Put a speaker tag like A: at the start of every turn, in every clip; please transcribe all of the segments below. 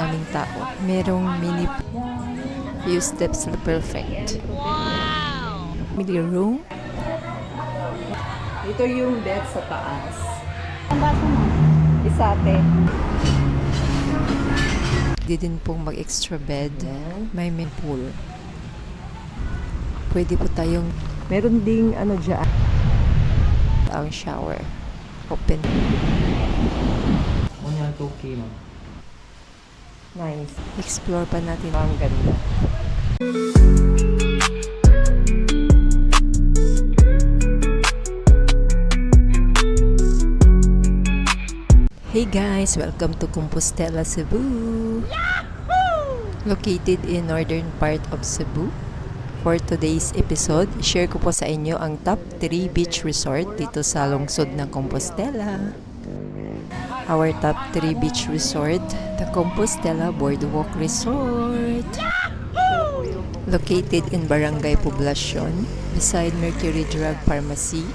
A: maraming tao. Merong mini few steps na perfect. Family room. Ito yung bed sa taas.
B: Ang baso mo?
A: Isate. Hindi din pong mag-extra bed. May main pool. Pwede po tayong meron ding ano dyan. Ang shower. Open.
C: Onyan 2K ma'am.
A: Nice. Explore pa natin ang ganda. Hey guys! Welcome to Compostela, Cebu! Yahoo! Located in northern part of Cebu. For today's episode, share ko po sa inyo ang top 3 beach resort dito sa lungsod ng Compostela. Our top 3 beach resort, the Compostela Boardwalk Resort. Located in Barangay Poblacion, beside Mercury Drug Pharmacy.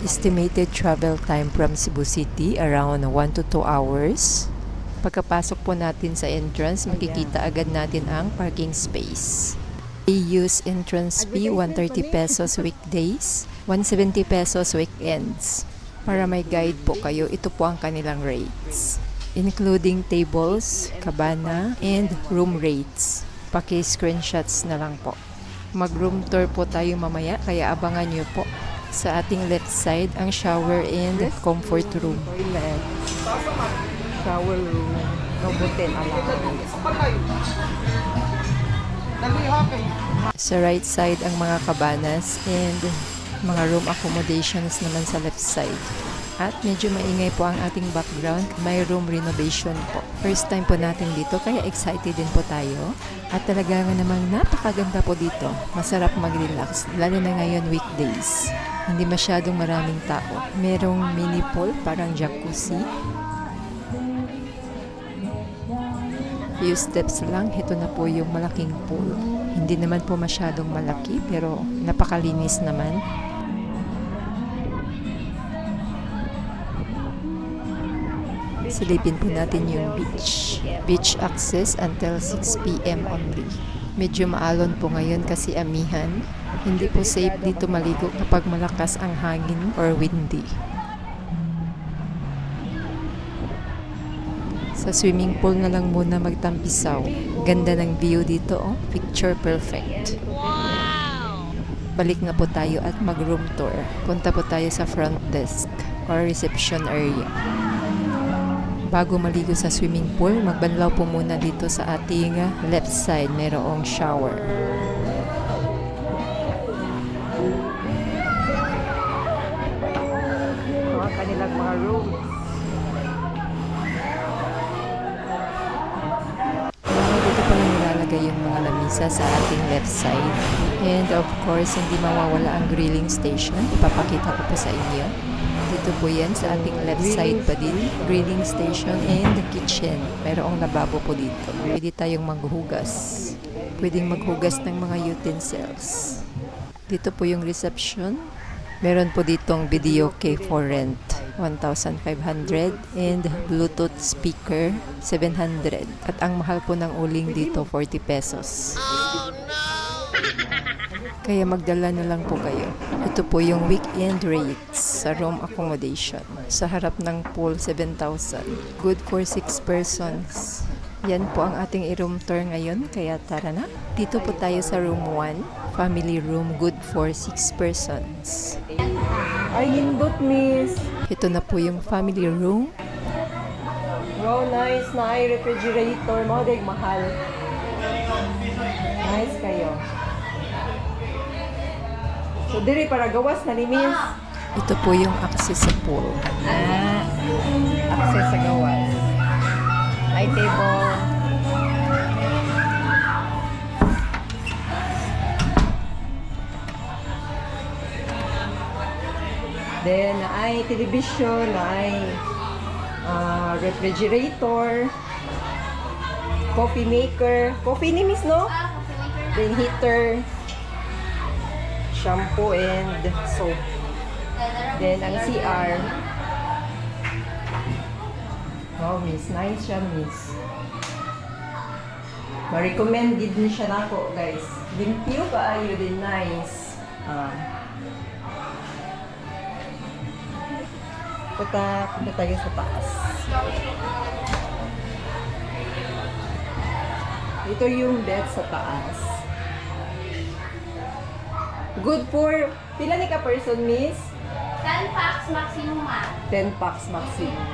A: Estimated travel time from Cebu City around 1 to 2 hours. Pagkapasok po natin sa entrance, makikita agad natin ang parking space. They use entrance fee 130 pesos weekdays, 170 pesos weekends. Para may guide po kayo, ito po ang kanilang rates, including tables, cabana, and room rates. Paki-screenshots na lang po. Mag-room tour po tayo mamaya, kaya abangan nyo po. Sa ating left side, ang shower and comfort room. Toilet, shower room, no button allowance. Sa right side, ang mga cabanas and mga room accommodations naman sa left side. At medyo maingay po ang ating background, may room renovation po. First time po natin dito, kaya excited din po tayo. At talaga nga namang napakaganda po dito. Masarap mag-relax, lalo na ngayon weekdays. Hindi masyadong maraming tao. Merong mini pool, parang jacuzzi. Few steps lang, ito na po yung malaking pool. Hindi naman po masyadong malaki, pero napakalinis naman. Silipin po natin yung beach. Beach access until 6 p.m. only. Medyo maalon po ngayon kasi amihan. Hindi po safe dito maligo kapag malakas ang hangin or windy. Sa swimming pool na lang muna magtampisaw. Ganda ng view dito, oh. Picture perfect. Balik na po tayo at mag-room tour. Punta po tayo sa front desk or reception area. Bago maligo sa swimming pool, magbanlaw po muna dito sa ating left side. Mayroong shower. Ito ang kanilang mga rooms. Dito pala nilalagay yung mga lamisa sa ating left side. And of course, hindi mawawala ang grilling station. Ipapakita ko po sa inyo. Dito po yan sa ating left side pa din, grilling station and kitchen. Mayroong lababo po dito. Pwede tayong maghugas. Pwedeng maghugas ng mga utensils. Dito po yung reception. Meron po ditong video key for rent, 1,500 and Bluetooth speaker, 700. At ang mahal po ng uling dito, 40 pesos. Oh no! Kaya magdala na lang po kayo. Ito po yung weekend rates sa room accommodation. Sa harap ng pool, 7,000. Good for 6 persons. Yan po ang ating i-room tour ngayon, kaya tara na. Dito po tayo sa room 1. Family room, good for 6 persons. Ay, hindot, miss. Ito na po yung family room. Wow, nice na ay refrigerator. Mga mahal. Nice kayo. So, diri para gawas na ni miss. Ito po yung access sa pool. Access sa gawas. Ay table. Then, ay television, ay refrigerator, coffee maker. Coffee ni miss, no? Then, heater, shampoo and soap. Then, ang CR. Wow, miss. Nice siya, miss. Ma-recommended ni siya nako, guys. Limpyo kaayo din, nice. Punta tayo sa taas. Ito yung bed sa taas. Good for, pila ni ka person, miss?
B: 10 packs maximum
A: 10 packs maximum.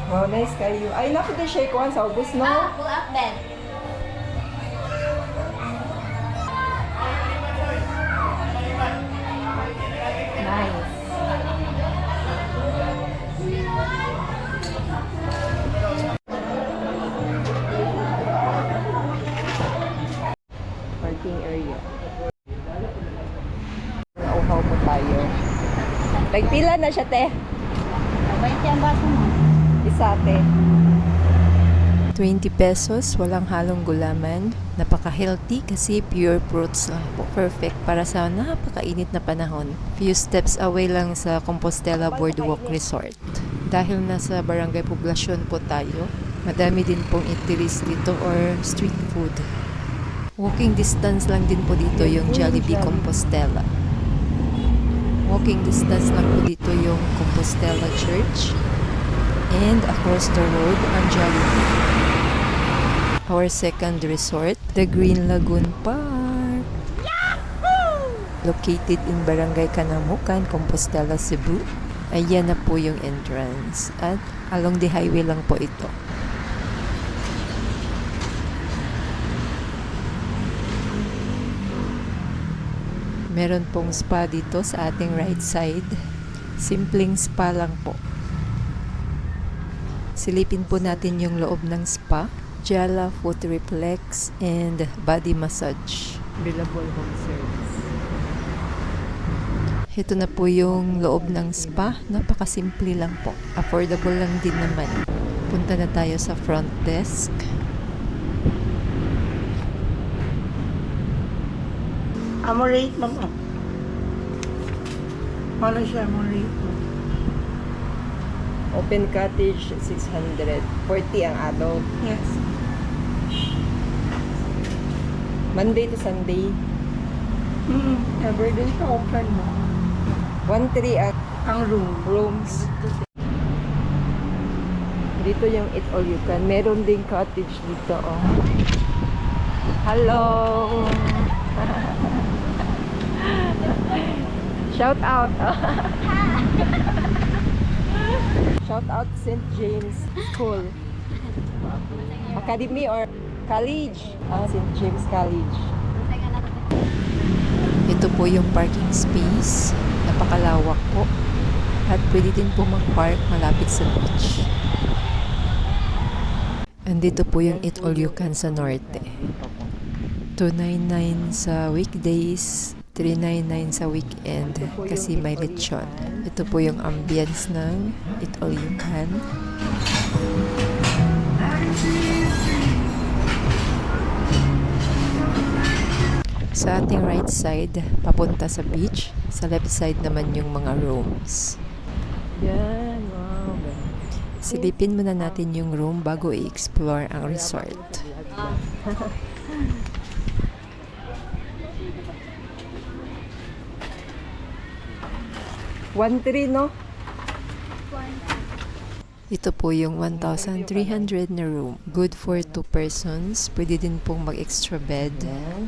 A: Wow, nice kayo. Ay, naku din siya ikuhan sa ubos, no?
B: Full up bed.
A: Nice. Parking area. Nauhaw po tayo. Nagpila na siya, te.
B: Bayad yung baso mo.
A: Isa, te. 20 pesos, walang halong gulaman. Napaka-healthy kasi pure fruits lang po. Perfect para sa napakainit na panahon. Few steps away lang sa Compostela Boardwalk Resort. Dahil nasa barangay poblasyon po tayo, madami din pong eateries dito or street food. Walking distance lang din po dito yung Jollibee Compostela. Walking distance lang po dito yung Compostela Church. And across the road, ang Jollibee. Our second resort, the Green Lagoon Park. Yahoo! Located in Barangay Kanamukan, Compostela, Cebu. Ayan na po yung entrance. At along the highway lang po ito. Meron pong spa dito sa ating right side. Simpleng spa lang po. Silipin po natin yung loob ng spa. Jala Foot Reflex and Body Massage. Available home service. Ito na po yung loob ng spa. Napakasimple lang po. Affordable lang din naman. Punta na tayo sa front desk.
C: Amorate, mama. Paano siya amorate?
A: Open cottage, 600. 40 ang adult.
C: Yes.
A: Monday to Sunday.
C: Everyday ka open mo.
A: 1-3 ang
C: Ang
A: rooms. Dito yung Eat All You Can. Meron ding cottage dito, oh. Hello! Shout out! Shout out St. James School. Academy or college? St. James College. Ito po yung parking space. Napakalawak po. At pwede din po mag-park malapit sa beach. Andito po yung Eat All You Can sa Norte. 299 sa weekdays, 399 sa weekend kasi may lechon. Ito po yung ambience ng Eat All You Can. Sa ating right side, papunta sa beach. Sa left side naman yung mga rooms. Yan, wow. Silipin muna natin yung room bago i-explore ang resort. 1-3, no? Ito po yung 1,300 na room. Good for 2 persons. Pwede din pong mag-extra bed.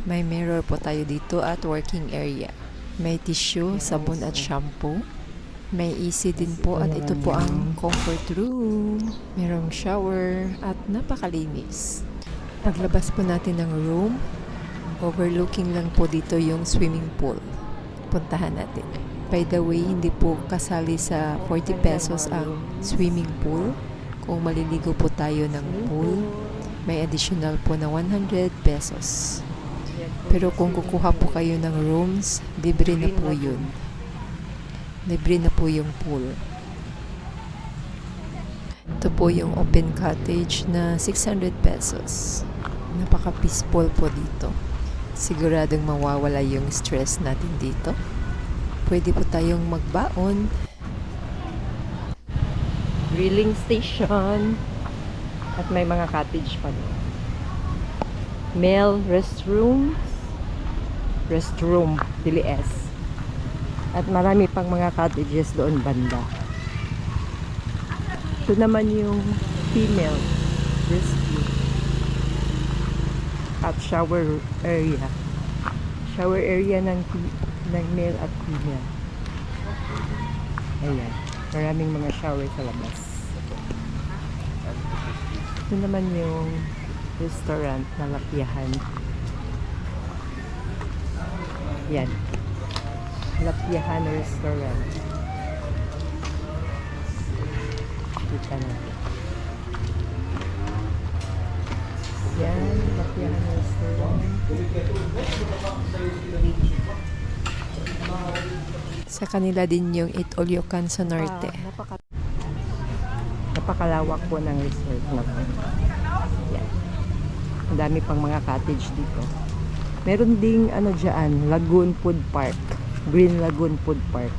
A: May mirror po tayo dito at working area. May tissue, sabon at shampoo. May AC din po at ito po ang comfort room. Merong shower at napakalinis. Paglabas po natin ng room, overlooking lang po dito yung swimming pool. Puntahan natin. By the way, hindi po kasali sa 40 pesos ang swimming pool. Kung maliligo po tayo ng pool, may additional po na 100 pesos. Pero kung kukuha po kayo ng rooms, libre na po yun. Libre na po yung pool. Ito po yung open cottage na 600 pesos. Napaka-peaceful po dito. Siguradong mawawala yung stress natin dito. Pwede po tayong magbaon grilling station. At may mga cottage pa doon. Male restroom, dili S. At marami pang mga cottages doon banda. Ito naman yung female restroom at shower area. Shower area ng male at female. Ayan. Maraming mga shower sa labas. Ito naman yung restaurant na Lapiahan. Yan. Lapiahan Restaurant. Kita natin. Yan. Lapiahan Restaurant. Sa kanila din yung It-Olyokan sa norte. Napakalawak po ng resort na po. Yan. Ang dami pang mga cottage dito. Meron ding ano dyan, Lagoon Food Park. Green Lagoon Food Park.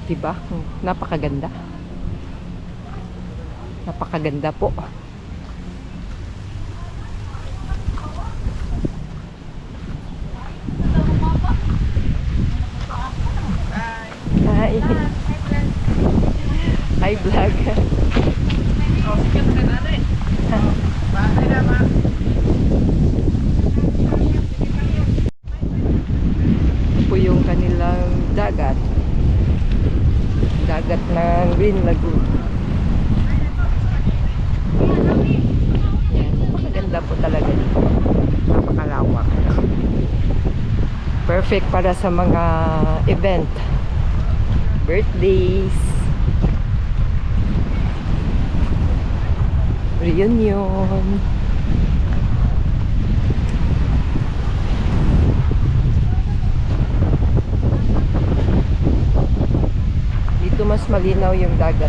A: Diba? Napakaganda. Napakaganda po. Hi. Hi vlog. Ito po yung kanilang dagat. Dagat ng Green Lagoon. Yan. Napakaganda po talaga dito. Napakalawak. Perfect para sa mga event. Birthdays. Reunion. Dito mas malinaw yung dagat.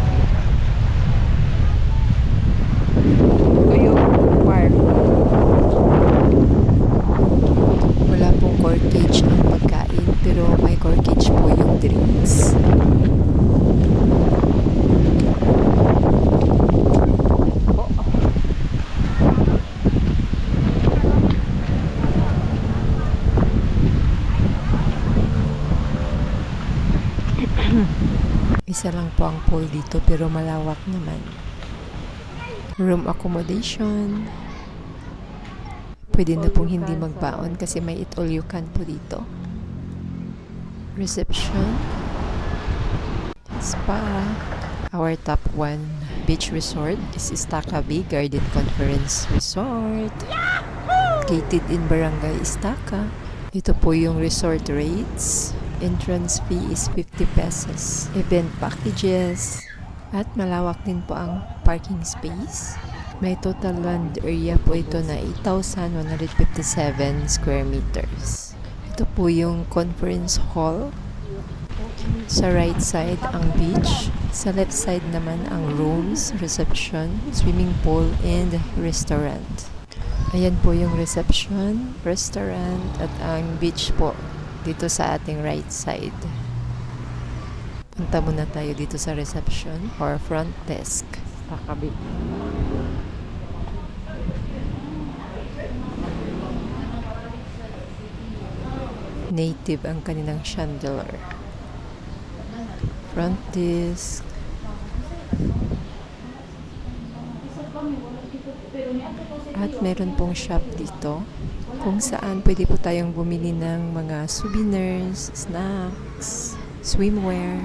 A: Ito yung park. Wala pong corkage ang pagkain, pero may corkage po yung drinks. Isa lang po ang pool dito pero malawak naman. Room accommodation. Pwede na pong hindi magbaon kasi may It-Olyokan po dito. Reception. Spa. Our top 1 beach resort is Estaca Bay Garden Conference Resort. Located in Barangay Estaca. Ito po yung resort rates. Entrance fee is 50 pesos. Event packages. At malawak din po ang parking space. May total land area po ito na 8,157 square meters. Ito po yung conference hall. Sa right side ang beach. Sa left side naman ang rooms, reception, swimming pool, and restaurant. Ayan po yung reception, restaurant, at ang beach po dito sa ating right side. Punta muna tayo dito sa reception or front desk. Takabi. Native ang kanilang chandelier. Front desk. At meron pong shop dito kung saan pwede po tayong bumili ng mga souvenirs, snacks, swimwear,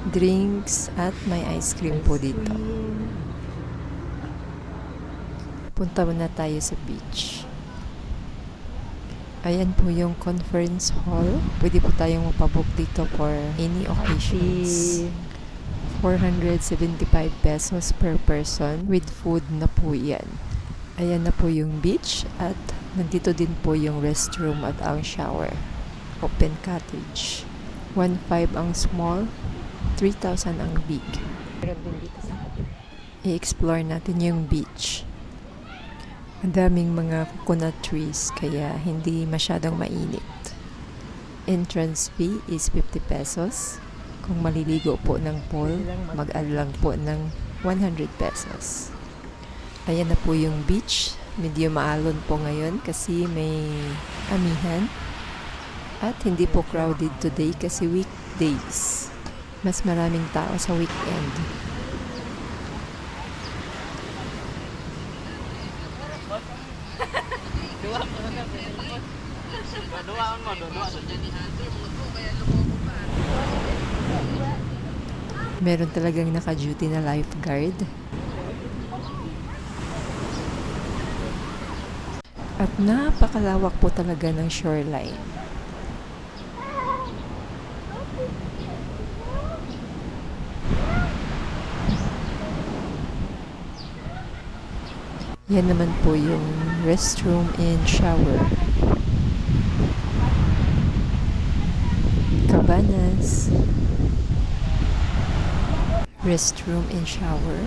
A: drinks, at may ice cream po dito. Punta muna tayo sa beach. Ayan po yung conference hall. Pwede po tayong mapabook dito for any occasions. 475 pesos per person with food na po yan. Ayan na po yung beach at nandito din po yung restroom at ang shower. Open cottage. 1,500 ang small, 3,000 ang big. Meron din dito sa kabila. I-explore natin yung beach. Ang daming mga coconut trees kaya hindi masyadong mainit. Entrance fee is 50 pesos. Kung maliligo po ng pool, mag-add lang po ng 100 pesos. Ayan na po yung beach. Medyo maalon po ngayon kasi may amihan. At hindi po crowded today kasi weekdays. Mas maraming tao sa weekend. Meron talagang naka-duty na lifeguard. At napakalawak po talaga ng shoreline. Yan naman po yung restroom and shower. Cabanas. Restroom and shower.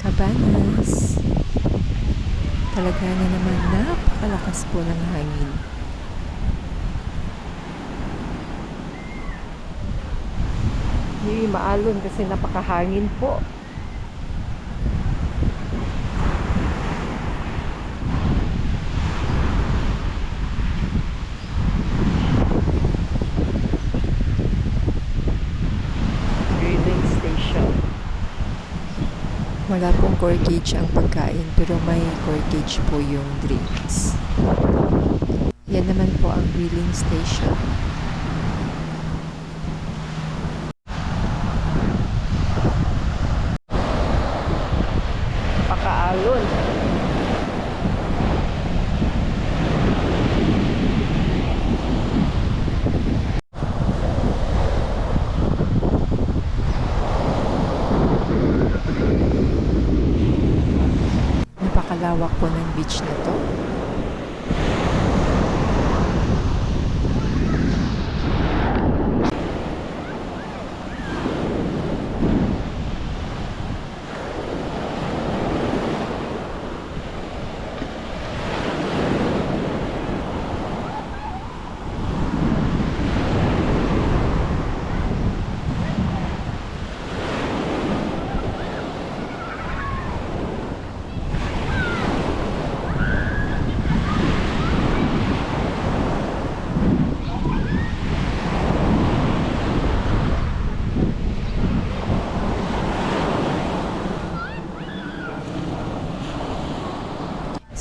A: Cabanas. Talaga na naman napakalakas po ng hangin. Hindi maalon kasi napakahangin po. Grilling station. Wala pong corkage ang pagkain pero may corkage po yung drinks. Yan naman po ang grilling station. Pakaalon. Napakalawak po ng beach na to.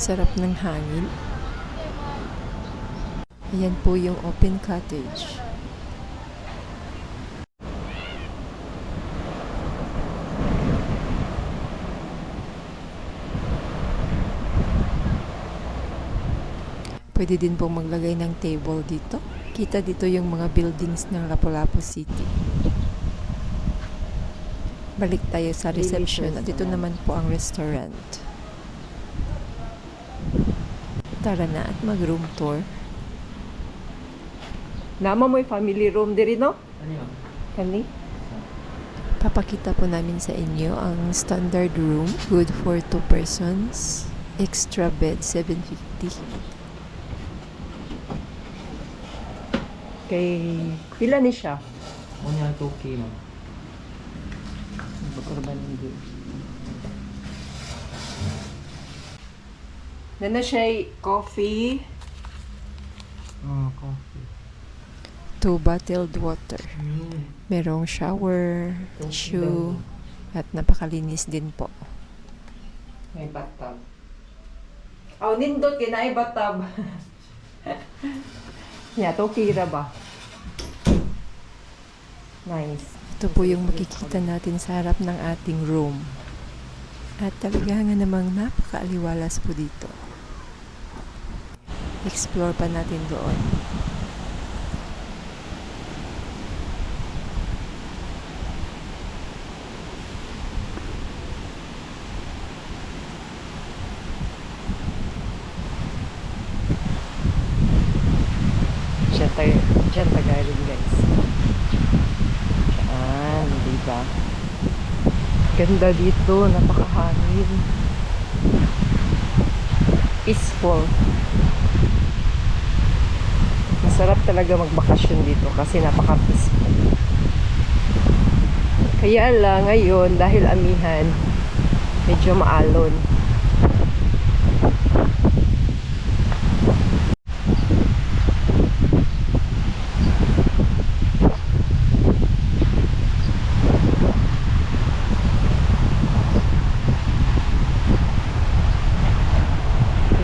A: Sarap ng hangin. Ayan po yung open cottage. Pwede din pong maglagay ng table dito. Kita dito yung mga buildings ng Lapu-Lapu City. Balik tayo sa reception at ito naman po ang restaurant. Tara na at mag-room tour. Nama mo'y family room diri, no? Kani? Papakita po namin sa inyo ang standard room. Good for 2 persons. Extra bed, 750. Kay pila ni siya?
D: Unya 2K ma'am.
A: Bakurban hindi. Nana siya coffee.
D: Coffee.
A: 2 bottled water. Merong shower, tissue, at napakalinis din po. May bathtub. Oh, nindot kinay bathtub. Yeah, to kira ba? Nice. Ito po yung makikita natin sa harap ng ating room. At talaga nga namang napakaaliwalas po dito. Explore pa natin doon. Diyan tagaling guys. Diyan, diba? Ganda dito, napakahangin. Peaceful. Sarap talaga magbakasyon dito kasi napaka-peaceful. Kaya lang ngayon dahil amihan, medyo maalon.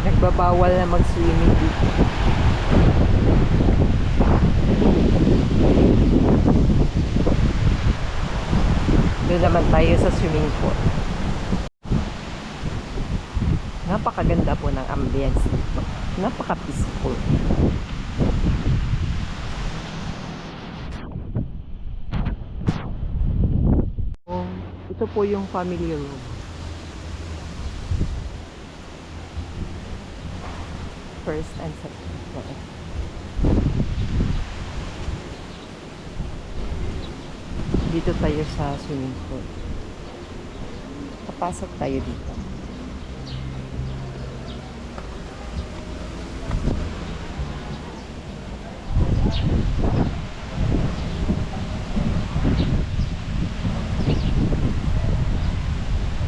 A: Nagbabawal na mag-swimming dito. Doon naman tayo sa swimming pool. Napakaganda po ng ambience dito. Napaka-peaceful. Oh, ito po yung family room. First and second floor. Dito tayo sa swimming pool. Papasok tayo dito.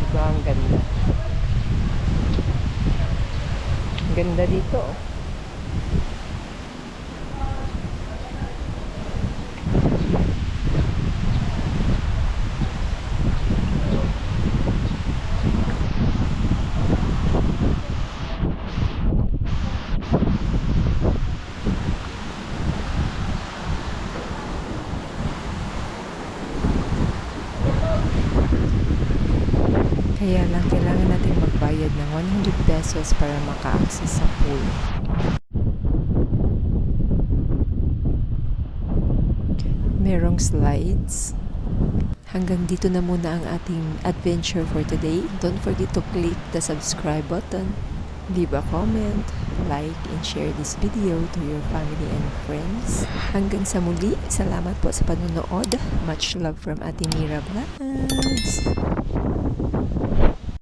A: Diba ang ganda? Ang ganda dito. Oh. Kaya lang kailangan natin magbayad ng 100 pesos para maka-access sa pool. Merong slides. Hanggang dito na muna ang ating adventure for today. Don't forget to click the subscribe button, leave a comment, like and share this video to your family and friends. Hanggang sa muli, salamat po sa panonood. Much love from Ate Mira Vlogs.